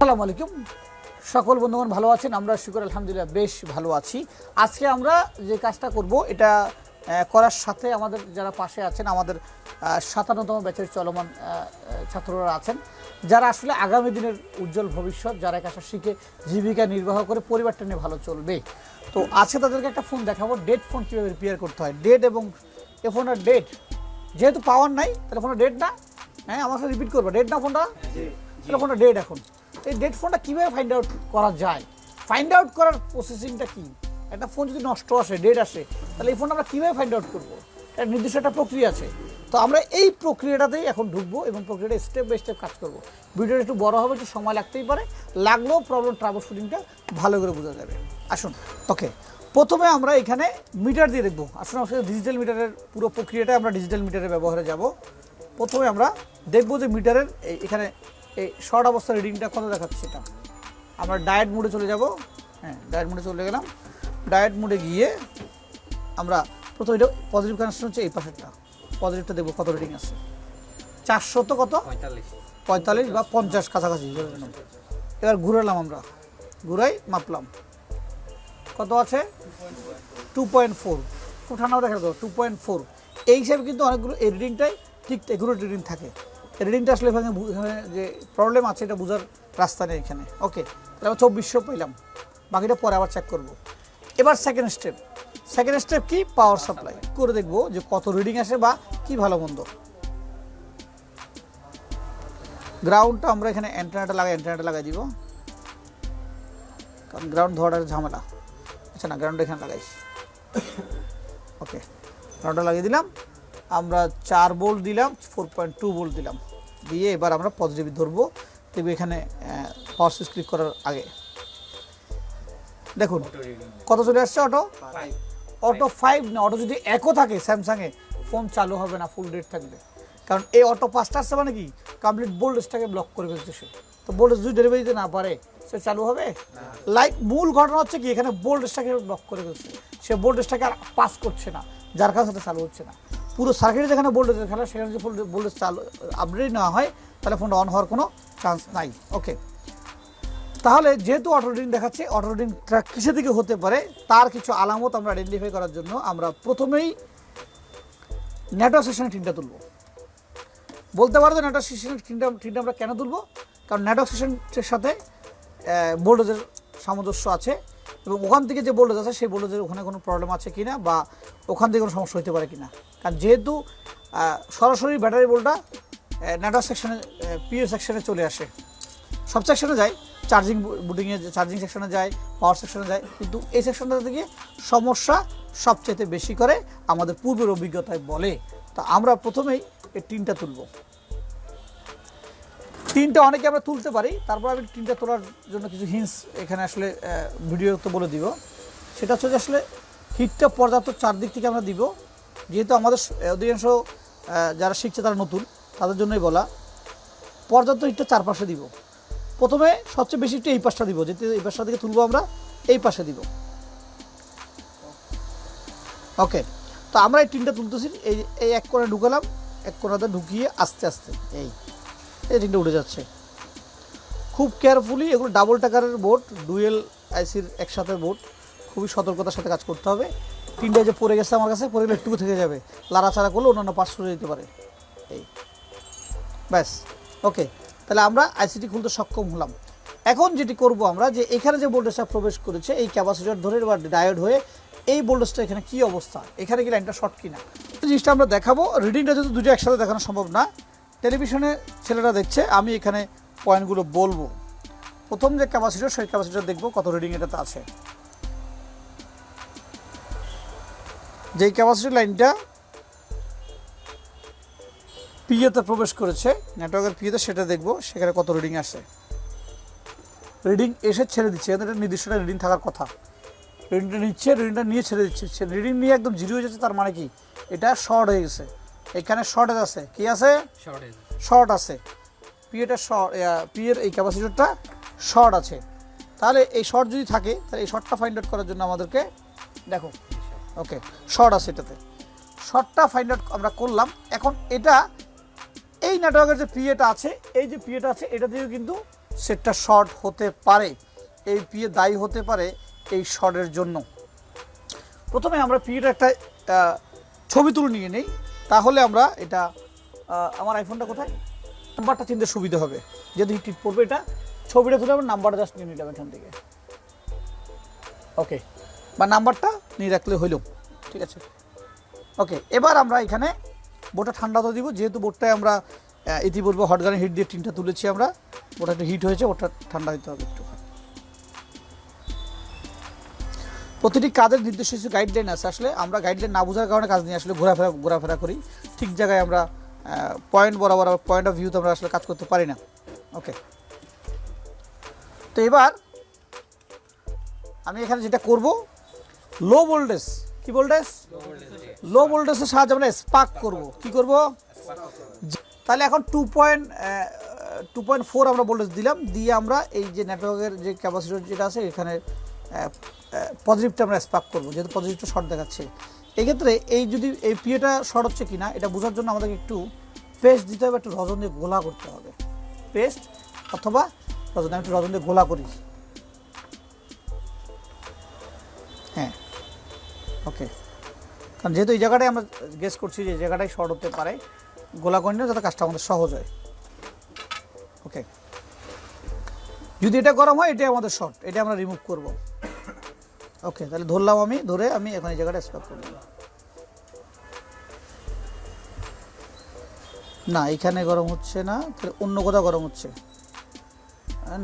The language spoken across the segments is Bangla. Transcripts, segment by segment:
আসসালামু আলাইকুম সকল বন্ধুগণ ভালো আছেন আমরা শুকর আলহামদুলিল্লাহ বেশ ভালো আছি আজকে আমরা যে কাজটা করব এটা করার সাথে আমাদের যারা পাশে আছেন আমাদের ৫৭তম ব্যাচের চলমান ছাত্ররা আছেন যারা আসলে আগামী দিনের উজ্জ্বল ভবিষ্যৎ যারা কাজটা শিখে জীবিকা নির্বাহ করে পরিবারটা নিয়ে ভালো চলবে তো আজকে তাদেরকে একটা ফোন দেখাবো ডেড ফোন কীভাবে রিপেয়ার করতে হয় ডেড এবং এ ফোনের ডেড যেহেতু পাওয়ার নাই তাহলে ফোনটা ডেড না হ্যাঁ আমার সাথে রিপিট করবো ডেড না ফোনটা তাহলে ফোনটা ডেড এখন এই ডেড ফোনটা কীভাবে ফাইন্ড আউট করা যায় ফাইন্ড আউট করার প্রসেসিংটা কী একটা ফোন যদি নষ্ট আসে ডেড আসে তাহলে এই ফোনটা আমরা কীভাবে ফাইন্ড আউট করবো একটা নির্দিষ্ট একটা প্রক্রিয়া আছে তো আমরা এই প্রক্রিয়াটাতেই এখন ঢুকবো এবং প্রক্রিয়াটা স্টেপ বাই স্টেপ কাজ করবো ভিডিওটা একটু বড় হবে একটু সময় লাগতেই পারে লাগলেও প্রবলেম ট্রাবল শুটিংটা ভালো করে বোঝা যাবে আসুন ওকে প্রথমে আমরা এখানে মিটার দিয়ে দেখবো আসলে আসলে ডিজিটাল মিটারের পুরো প্রক্রিয়াটা আমরা ডিজিটাল মিটারের ব্যবহারে যাব প্রথমে আমরা দেখবো যে মিটারের এখানে এই শর্ট অবস্থার রিডিংটা কত দেখাচ্ছে এটা আমরা ডায়েট মোডে চলে যাব হ্যাঁ ডায়েট মোডে চলে গেলাম ডায়েট মোডে গিয়ে আমরা প্রথমে এটা পজিটিভ কানেকশন হচ্ছে এই পাশেরটা পজিটিভটা দেখবো কত রিডিং আছে 400 তো কত 45 বা 50 কাছাকাছি এবার ঘুরালাম আমরা ঘুরাই মাপলাম কত আছে 2.4 উঠানাও দেখা যাবে 2.4 এই হিসাবে কিন্তু অনেকগুলো এই রিডিংটাই ঠিক এগুলো রিডিং থাকে রিডিংটা আসলে এখানে যে প্রবলেম আছে এটা বোঝার রাস্তা নেই এখানে ওকে তাহলে আমরা 2400 পেলাম বাকিটা পরে আবার চেক করব এবার সেকেন্ড স্টেপ কি পাওয়ার সাপ্লাই করে দেখবো যে কত রিডিং আসে বা কি ভালো মন্দ গ্রাউন্ডটা আমরা এখানে অ্যান্টেনাটা লাগাই দিব কারণ গ্রাউন্ড ধরার ঝামেলা আচ্ছা না গ্রাউন্ড এখানে লাগাইছি ওকে গ্রাউন্ডটা লাগিয়ে দিলাম আমরা 4 ভোল্ট দিলাম 4.2 ভোল্ট দিলাম দিয়ে এবার আমরা পজিটিভ ধরবো দেখবো এখানে পাওয়ার সুইচ ক্লিক করার আগে দেখুন কত চলে আসছে অটো 5 না অটো যদি একও থাকে স্যামসাংয়ে ফোন চালু হবে না ফুল ডেট থাকবে কারণ এই অটো 5টা আসছে মানে কি কমপ্লিট ভোল্টেজটাকে ব্লক করে ফেলছে সে তো ভোল্টেজ যদি ডেলিভারি দিতে না পারে সে চালু হবে লাইক মূল ঘটনা হচ্ছে কি এখানে ভোল্টেজটাকে ব্লক করে ফেলছে সে ভোল্টেজটাকে আর পাস করছে না যার কাছে সেটা চালু হচ্ছে না পুরো সার্কিটে যেখানে ভোল্টেজের খেলা সেখানে যদি ভোল্টেজ চালু আপডেট না হয় তাহলে ফোনটা অন হওয়ার কোনো চান্স নাই ওকে তাহলে যেহেতু অটো রিডিং দেখাচ্ছে অটো রিডিংটা কিসের দিকে হতে পারে তার কিছু আলামত আমরা আইডেন্টিফাই করার জন্য আমরা প্রথমেই নেটওয়ার্ক সেকশনের টিনটা তুলব বলতে পারো যে নেটওয়ার্ক সেকশনের টিনটা আমরা কেন তুলব কারণ নেটওয়ার্ক সেকশনের সাথে ভোল্টেজের সামঞ্জস্য আছে এবং ওখান থেকে যে ভোল্টেজ আছে সেই ভোল্টেজের ওখানে কোনো প্রবলেম আছে কিনা বা ওখান থেকে কোনো সমস্যা হতে পারে কিনা কারণ যেহেতু সরাসরি ব্যাটারি ভোল্টটা নেটওয়ার্ক সেকশনে পিএ সেকশনে চলে আসে সব সেকশনে যায় চার্জিং বুটিংয়ে চার্জিং সেকশনে যায় পাওয়ার সেকশনে যায় কিন্তু এই সেকশনটা থেকে সমস্যা সবচেয়ে বেশি করে আমাদের পূর্বের অভিজ্ঞতায় বলে তা আমরা প্রথমেই এই টিনটা তুলব টিনটা অনেকে আমরা তুলতে পারি তারপর আমি টিনটা তোলার জন্য কিছু হিন্টস এখানে আসলে ভিডিওতে বলে দিব সেটা হচ্ছে যে আসলে হিটটা পর্যাপ্ত চারদিক থেকে আমরা দিব যেহেতু আমাদের অধিকাংশ যারা শিখছে তারা নতুন তাদের জন্যই বলা পর্যাপ্ত হিটটা চারপাশে দিব প্রথমে সবচেয়ে বেশি একটু এই পাশটা দিব যেহেতু এই পাশটা থেকে তুলবো আমরা এই পাশে দিব ওকে তো আমরা এই টিনটা তুলতেছি এই এক কোণে ঢুকালাম এক কোণাতে ঢুকিয়ে আস্তে আস্তে এই টিনটা উঠে যাচ্ছে খুব কেয়ারফুলি এগুলো ডাবল টাকারের বোর্ড ডুয়েল আইসির একসাথে বোর্ড খুবই সতর্কতার সাথে কাজ করতে হবে টিনটা যে পড়ে গেছে আমার কাছে পড়ে গেলে একটু থেকে যাবে লাড়াচাড়া করলে অন্যান্য পাশ সরে যেতে পারে এই ব্যাস ওকে তাহলে আমরা আইসিটি খুলতে সক্ষম হলাম এখন যেটি করব আমরা যে এখানে যে ভোল্টেজটা প্রবেশ করেছে এই ক্যাপাসিটর ধরে বা ডায়োড হয়ে এই ভোল্টেজটা এখানে কি অবস্থা এখানে কি লাইনটা শর্ট কিনা জিনিসটা আমরা দেখাবো রিডিংটা যদি দুটো একসাথে দেখানো সম্ভব না টেলিভিশনে ছেলেরা দেখছে আমি এখানে পয়েন্টগুলো বলবো প্রথম যে ক্যাপাসিটর সেই ক্যাপাসিটর দেখবো কত রিডিং এটাতে আছে যেই ক্যাপাসিটর লাইনটা পিএতে প্রবেশ করেছে নেটওয়ার্কের পিএতে সেটা দেখবো সেখানে কত রিডিং আসে রিডিং এসে ছেড়ে দিচ্ছে এটা নির্দিষ্ট রিডিং থাকার কথা রিডিংটা নিচ্ছে রিডিংটা নিয়ে ছেড়ে দিচ্ছে রিডিং নিয়ে একদম জিরো হয়ে যাচ্ছে তার মানে কি এটা শর্ট হয়ে গেছে এখানে শর্টেজ আছে কি আছে শর্ট আছে পিএটা পিএর এই ক্যাপাসিটরটা শর্ট আছে তাহলে এই শর্ট যদি থাকে তাহলে এই শর্টটা ফাইন্ড আউট করার জন্য আমাদেরকে দেখো ওকে শর্ট আছে এটাতে শর্টটা ফাইন্ড আউট আমরা করলাম এখন এটা এই নেটওয়ার্কের যে পিএটা আছে এই যে পিএটা আছে এটা দিয়েও কিন্তু সেটটা শর্ট হতে পারে, এই পিএ দায়ী হতে পারে এই শর্টের জন্য। প্রথমে আমরা পিএটা একটা ছবি তুলে নিয়ে নেই, তাহলে আমরা এটা আমার আইফোনটা কোথায়, নাম্বারটা চিনতে সুবিধা হবে। যেহেতু হিট পড়বে এটা ছবিটা তুলে আমরা নাম্বারটা জাস্ট নিয়ে নিলাম এখান থেকে, ওকে, বা নাম্বারটা নিয়ে রাখলে হইল, ঠিক আছে। ওকে, এবার আমরা এখানে বোর্ডটা ঠান্ডা হতে দিব, যেহেতু বোর্ডটায় আমরা ইতিপূর্বে হটগানের হিট দিয়ে টিনটা তুলেছি আমরা, বোর্ডটা একটু হিট হয়েছে, বোর্ডটা ঠান্ডা হতে হবে একটু। প্রতিটি কাজের নির্দিষ্ট কিছু গাইডলাইন আছে, আসলে আমরা গাইডলাইন না বোঝার কারণে কাজ নিয়ে আসলে ঘোরাফেরা করি, ঠিক জায়গায় আমরা পয়েন্ট বরাবর পয়েন্ট অফ ভিউতে আমরা আসলে কাজ করতে পারি না। ওকে, তো এবার আমি এখানে যেটা করব, লো ভোল্টেজ, কি ভোল্টেজ, লো ভোল্টেজের সাহায্যে আমরা স্পার্ক করব। কি করব, তাহলে এখন 2.4 আমরা ভোল্টেজ দিলাম, দিয়ে আমরা এই যে নেটওয়ার্কের যে ক্যাপাসিটর যেটা আছে এখানে পজিটিভটা আমরা স্পার্ক করবো, যেহেতু পজিটিভটা শর্ট দেখাচ্ছে। এক্ষেত্রে এই যদি এই পিএটা শর্ট হচ্ছে কিনা এটা বোঝার জন্য আমাদেরকে একটু পেস্ট দিতে হবে, একটু রজন দিয়ে গোলা করতে হবে, পেস্ট অথবা রজন। আমি একটু রজন দিয়ে গোলা করি, হ্যাঁ, ওকে, কারণ যেহেতু এই জায়গাটায় আমরা গেস করছি যে জায়গাটায় শর্ট হতে পারে, গোলা করে নিলে যাতে কাজটা আমাদের সহজ হয়। ওকে, যদি এটা গরম হয় এটাই আমাদের শর্ট, এটা আমরা রিমুভ করব। ওকে, তাহলে ধরলাম, আমি ধরে আমি এখন এই জায়গাটা স্পার্ক করব না, এখানে গরম হচ্ছে না, তাহলে অন্য কোথাও গরম হচ্ছে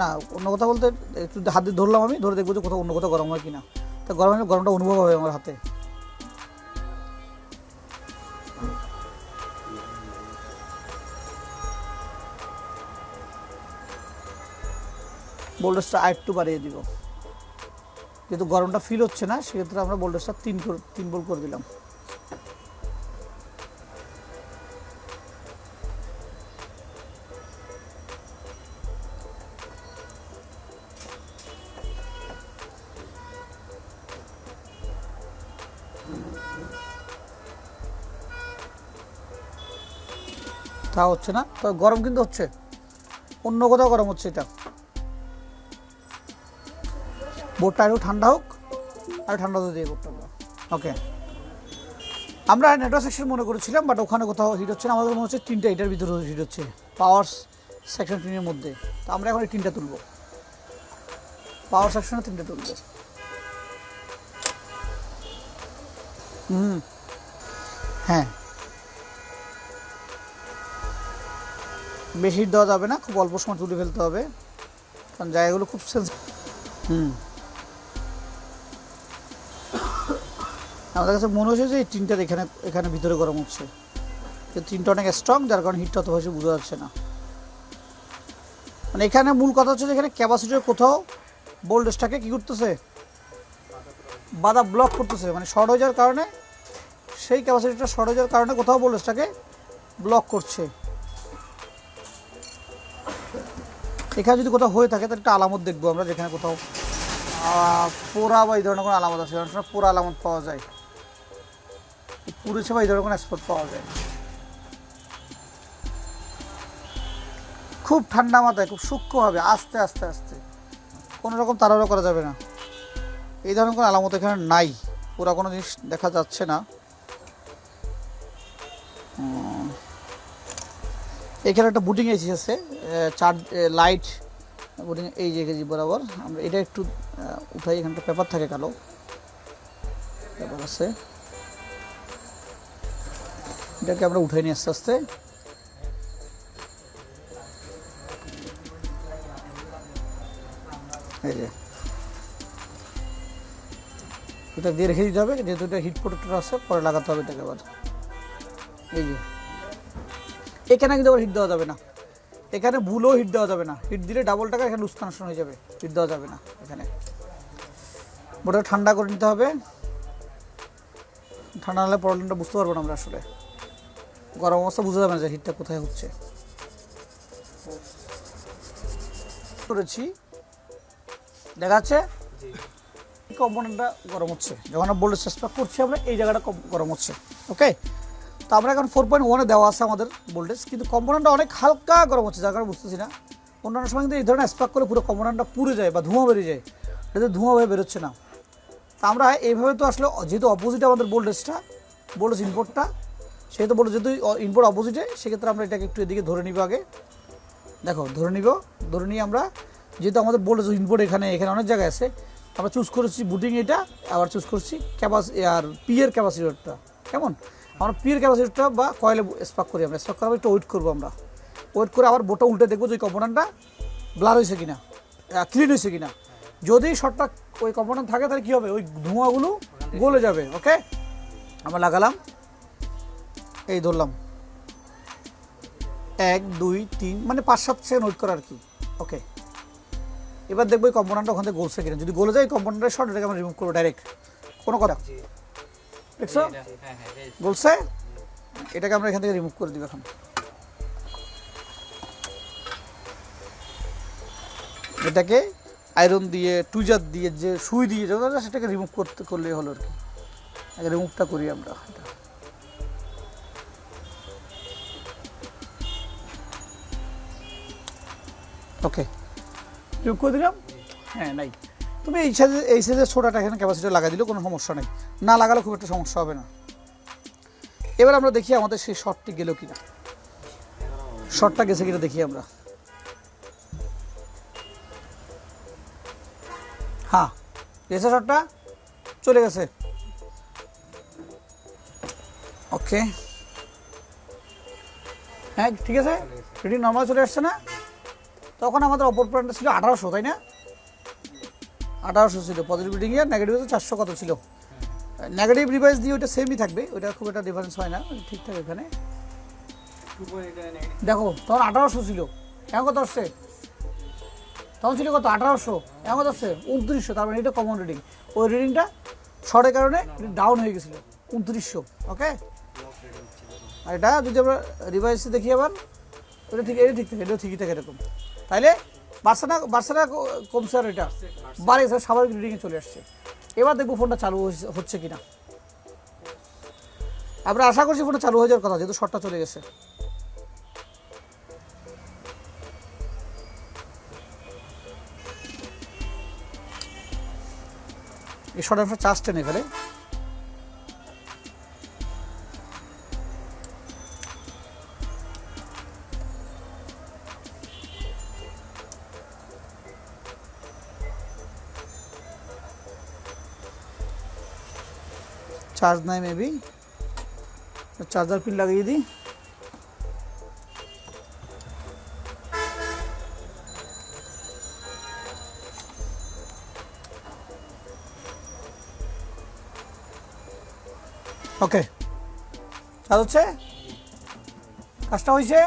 না, অন্য কথা বলতে একটু হাত দিয়ে ধরলাম, আমি ধরে দেখবো যে কোথাও অন্য কোথাও গরম হয় কিনা, তা গরমটা অনুভব হবে আমার হাতে। ভোল্টেজটা আরেকটু বাড়িয়ে দিব, যেহেতু গরমটা ফিল হচ্ছে না সেক্ষেত্রে আমরা ভোল্টেজটা 3 ভোল্ট করে দিলাম। তা হচ্ছে না, তো গরম কিন্তু হচ্ছে, অন্য কোথাও গরম হচ্ছে। এটা বোর্ডটা আরও ঠান্ডা হোক, আর ঠান্ডা হতে দিয়ে বোর্ডটা। ওকে, আমরা নেটওয়ার্ক সেকশন মনে করেছিলাম, বাট ওখানে কোথাও হিট হচ্ছে না, আমাদের মনে হচ্ছে তিনটা এটার ভিতরে হিট হচ্ছে, পাওয়ার সেকশন টিনের মধ্যে। তো আমরা এখন এই তিনটা তুলব, পাওয়ার সেকশনে তিনটা তুলব। হ্যাঁ, বেশি হিট দেওয়া যাবে না, খুব অল্প সময় তুলে ফেলতে হবে, কারণ জায়গাগুলো খুব আমাদের কাছে মনে হচ্ছে যে এই টিনটার এখানে ভিতরে গরম হচ্ছে, টিনটা অনেক স্ট্রং, যার কারণে হিটটা অত বেশি বোঝা যাচ্ছে না। মানে এখানে মূল কথা হচ্ছে যে এখানে ক্যাপাসিটর কোথাও ভোল্টেজটাকে কী করতেছে, বাধা ব্লক করতেছে, মানে শর্ট হয়ে যাওয়ার কারণে, সেই ক্যাপাসিটরটা শর্ট হয়ে যাওয়ার কারণে কোথাও ভোল্টেজটাকে ব্লক করছে। এখানে যদি কোথাও হয়ে থাকে তাহলে একটা আলামত দেখবো আমরা, যেখানে কোথাও পোড়া বা এই ধরনের কোনো আলামত আছে, অনেক সময় পোড়া আলামত পাওয়া যায়, পুড়েছে বা এই ধরনের কোনো স্পট পাওয়া যায়। খুব ঠান্ডা মাথায়, খুব সূক্ষ্মভাবে, আস্তে আস্তে আস্তে, কোনো রকম তাড়াহুড়ো করা যাবে না। এই ধরনের কোনো আলামত এখানে নাই, পুরা কোনো জিনিস দেখা যাচ্ছে না। এখানে একটা বুটিং এসি আছে, চার্জ লাইট বুটিং, এই যে কেজি বরাবর আমরা এটা একটু উঠাই, এখানটা পেপার থাকে, কালো পেপার আছে, এটাকে আমরা উঠাই নিই আস্তে আস্তে। এই যে এটা দিয়ে রেখে দিতে হবে, যেহেতু এটা হিট প্রোটেক্টর আছে, পরে লাগাতে হবে এটাকে আবার। এই যে এখানে কিন্তু আবার হিট দেওয়া যাবে না, এখানে ভুলও হিট দেওয়া যাবে না, হিট দিলে ডাবল টাকা এখানে লুজ কানেকশন হয়ে যাবে, হিট দেওয়া যাবে না এখানে। বোর্ডটা ঠান্ডা করে নিতে হবে, ঠান্ডা হলে প্রবলেমটা বুঝতে পারবো না আমরা, আসলে গরম অবস্থা বোঝা যাবে না যে হিটটা কোথায় হচ্ছে। করেছি দেখা যাচ্ছে কম্পোনেন্টটা গরম হচ্ছে, যখন আমরা ভোল্টেজ স্পার্ক করছি আমরা এই জায়গাটা গরম হচ্ছে। ওকে, তো আমরা এখন 4.1 দেওয়া আছে আমাদের ভোল্টেজ, কিন্তু কম্পোনেন্টটা অনেক হালকা গরম হচ্ছে, যার কারণে বুঝতেছি না। অন্যান্য সময় কিন্তু এই ধরনের স্পার্ক করলে পুরো কম্পোনেন্টটা পুড়ে যায় বা ধোঁয়া বেরিয়ে যায়, এটাতে ধোঁয়া হয়ে বেরোচ্ছে না। তা আমরা এইভাবে তো আসলে যেহেতু অপোজিটে আমাদের ভোল্টেজ ইনপুটটা, সেহেতু ভোল্টেজ যেহেতু ইনপুট অপোজিটে, সেক্ষেত্রে আমরা এটাকে একটু এদিকে ধরে নিব। আগে দেখো ধরে নিয়ে আমরা যেহেতু আমাদের ভোল্টেজ ইনপুট এখানে অনেক জায়গায় আছে, আমরা চুজ করেছি বুটিং এটা, আবার চুজ করছি আর পি এর ক্যাপাসিটরটা। কেমন আমরা পি এর ক্যাপাসিটরটা বা কয়েলে স্পার্ক করি, আমরা স্পার্ক করার একটু ওয়েট করবো। আমরা ওয়েট করে আবার বোটা উল্টে দেখবো যে ওই কম্পোনেন্টটা ব্লার হয়েছে কিনা, ক্লিন হয়েছে কিনা। যদি শর্টটা ওই কম্পোনেন্ট থাকে তাহলে কী হবে, ওই ধোঁয়াগুলো গলে যাবে। ওকে, আমরা লাগালাম, এই ধরলাম 1 2 3 মানে 5-7 সেকেন্ড ওয়েট করা আর কি। ওকে, এবার দেখবো এই কম্পোনেন্টটা ওখান থেকে গলছে কিনা। যদি গলে যায় কম্পোনেন্টের শর্ট, এটাকে আমরা রিমুভ করবো ডাইরেক্ট, কোনো কথা। দেখছো গলছে, এটাকে আমরা এখান থেকে রিমুভ করে দিব। এখন এটাকে আয়রন দিয়ে, টুইজার দিয়ে, যে সুই দিয়ে সেটাকে রিমুভ করলেই হলো আর কি। আগে রিমুভটা করি আমরা। ওকে, রিমুভ করে দিলাম। হ্যাঁ, নাই, তুমি এই সাইজের ছোটাটা এখানে ক্যাপাসিটার লাগাই দিলেও কোনো সমস্যা নেই, না লাগালে খুব একটা সমস্যা হবে না। এবার আমরা দেখি আমাদের সেই শর্টটি গেল কিনা, শর্টটা গেছে কিনা দেখি আমরা। হ্যাঁ, গেছে, শর্টটা চলে গেছে। ওকে, হ্যাঁ ঠিক আছে, রিডিং নর্মাল চলে আসছে না। তখন আমাদের অপর পয়েন্টটা ছিল 1800, তাই না? 1800 ছিল পজিটিভ রিডিং, এর নেগেটিভ 400 কত ছিল। নেগেটিভ রিভাইস দিয়ে ওইটা সেমই থাকবে, ওইটা খুব একটা ডিফারেন্স হয় না, ঠিকঠাক। এখানে দেখো তখন 1800 ছিল, এখন কত আসছে? তখন ছিল কত? 1800, এখন কত আসছে? 2900। তার মানে এটা কমন রিডিং, ওই রিডিংটা শর্টের কারণে ডাউন হয়ে গেছিলো 2900। ওকে, আর এটা যদি আমরা রিভাইসে দেখি আবার, ওটা ঠিক, এটা ঠিক থাকে, এটাও ঠিকই থাকে এরকম। তাইলে বাড়ছে না কমছে? আর এটা বাড়ে, স্বাভাবিক রিডিংয়ে চলে আসছে। এবার দেখবো ফোনটা চালু হচ্ছে কিনা। আমরা আশা করছি ফোনটা চালু হয়ে যাওয়ার কথা, যেহেতু শর্টটা চলে গেছে। এই শর্ট আমরা চার্জ টেনে ফেলে। চার্জ নাই, মেবি চার্জার পিন লাগিয়ে দিই। ওকে, চার্জ হচ্ছে, কাজটা হয়েছে।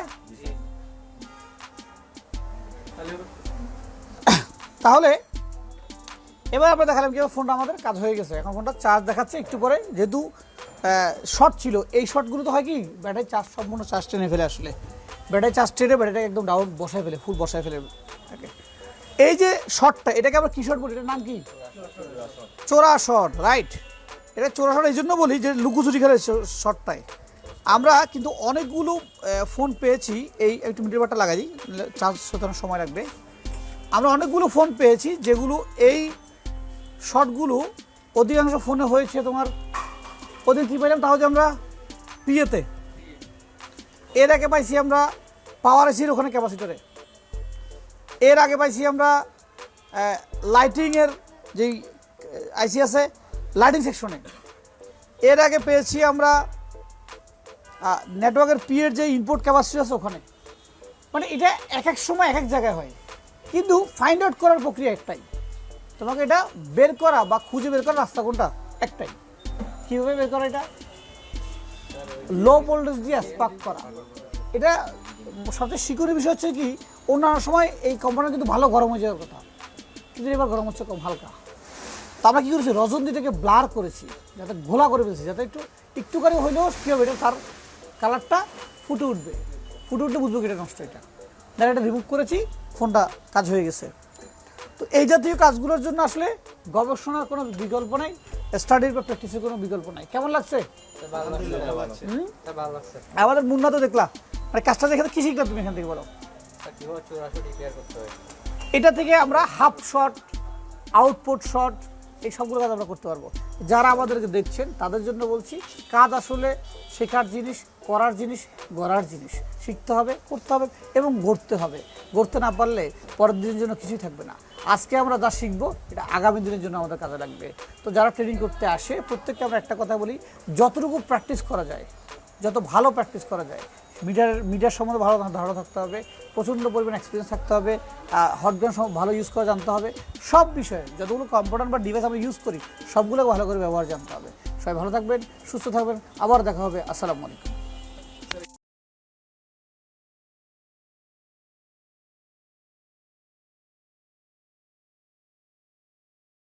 তাহলে এবার আমরা দেখালাম কি ফোনটা আমাদের কাজ হয়ে গেছে। এখন ফোনটা চার্জ দেখাচ্ছে একটু পরে, যেহেতু শর্ট ছিল। এই শর্টগুলো তো হয় কি, ব্যাটারি চার্জ সম্পূর্ণ চার্জ টেনে ফেলে। আসলে ব্যাটারি চার্জ টেনে ব্যাটারিটাকে একদম ডাউন বসায় ফেলে, ফুল বসায় ফেলে। এই যে শর্টটা, এটাকে আমরা কি শর্ট বলি? এটার নাম কি? চোরা শর্ট, রাইট। এটা চোরা শর্ট এই জন্য বলি যে লুকোচুরি খেলে শর্টটায়। আমরা কিন্তু অনেকগুলো ফোন পেয়েছি, এই একটু মিটারটা লাগাই দিই, চার্জ হতে সময় লাগবে। আমরা অনেকগুলো ফোন পেয়েছি যেগুলো এই শর্টগুলো অধিকাংশ ফোনে হয়েছে তোমার। ওদের কী পাইলাম তাহলে আমরা পিএতে, এর আগে পাইছি আমরা পাওয়ার এসির ওখানে ক্যাপাসিটরে, এর আগে পাইছি আমরা লাইটিংয়ের যেই আইসি আছে লাইটিং সেকশনে, এর আগে পেয়েছি আমরা নেটওয়ার্কের পিএর যে ইনপুট ক্যাপাসিটি আছে ওখানে। মানে এটা এক এক সময় এক এক জায়গায় হয়, কিন্তু ফাইন্ড আউট করার প্রক্রিয়া একটাই। তোমাকে এটা বের করা বা খুঁজে বের করার রাস্তা কোনটা? একটাই। কীভাবে বের করা? এটা লো ভোল্টেজ দিয়ে স্পার্ক করা। এটা সবচেয়ে শিকড়ের বিষয় হচ্ছে কি, অন্যান্য সময় এই কোম্পানি কিন্তু ভালো গরম হয়ে যাওয়ার কথা, কিন্তু এবার গরম হচ্ছে কম হালকা। তো আমরা কী করেছি, রজনীটাকে ব্লার করেছি, যাতে ঘোলা করে ফেলেছি, যাতে একটু করে হইলেও কী হবে, এটা তার কালারটা ফুটে উঠবে। ফুটে উঠলে বুঝবো কি এটা নষ্ট। এটা দেন এটা রিমুভ করেছি, ফোনটা কাজ হয়ে গেছে। তো এই জাতীয় কাজগুলোর জন্য আসলে গবেষণার কোনো বিকল্প নেই, স্টাডির বা প্র্যাকটিসের কোনো বিকল্প নাই। কেমন লাগছে? আমাদের মুন্না তো দেখলা, মানে কাজটা দেখে কি শিখলা তুমি এখান থেকে বলো? কিভাবে সরাসরি ক্লিয়ার করতে হয়? এটা থেকে আমরা হাফ শট, আউটপুট শট, এই সবগুলো কাজ আমরা করতে পারবো। যারা আমাদেরকে দেখছেন তাদের জন্য বলছি, কাজ আসলে শেখার জিনিস, করার জিনিস, গড়ার জিনিস। শিখতে হবে, করতে হবে এবং গড়তে হবে। গড়তে না পারলে পরের দিনের জন্য কিছুই থাকবে না। আজকে আমরা যা শিখবো এটা আগামী দিনের জন্য আমাদের কাজে লাগবে। তো যারা ট্রেনিং করতে আসে প্রত্যেককে আমরা একটা কথা বলি, যতটুকু প্র্যাকটিস করা যায়, যত ভালো প্র্যাকটিস করা যায়, মিডিয়ার সম্বন্ধে ভালো ধারণা থাকতে হবে, প্রচণ্ড পরিমাণ এক্সপিরিয়েন্স থাকতে হবে, হটগান ভালো ইউজ করা জানতে হবে, সব বিষয়ে যতগুলো কম্পিউটার বা ডিভাইস আমরা ইউজ করি সবগুলো ভালো করে ব্যবহার জানতে হবে। সবাই ভালো থাকবেন, সুস্থ থাকবেন, আবার দেখা হবে। আসসালামু আলাইকুম।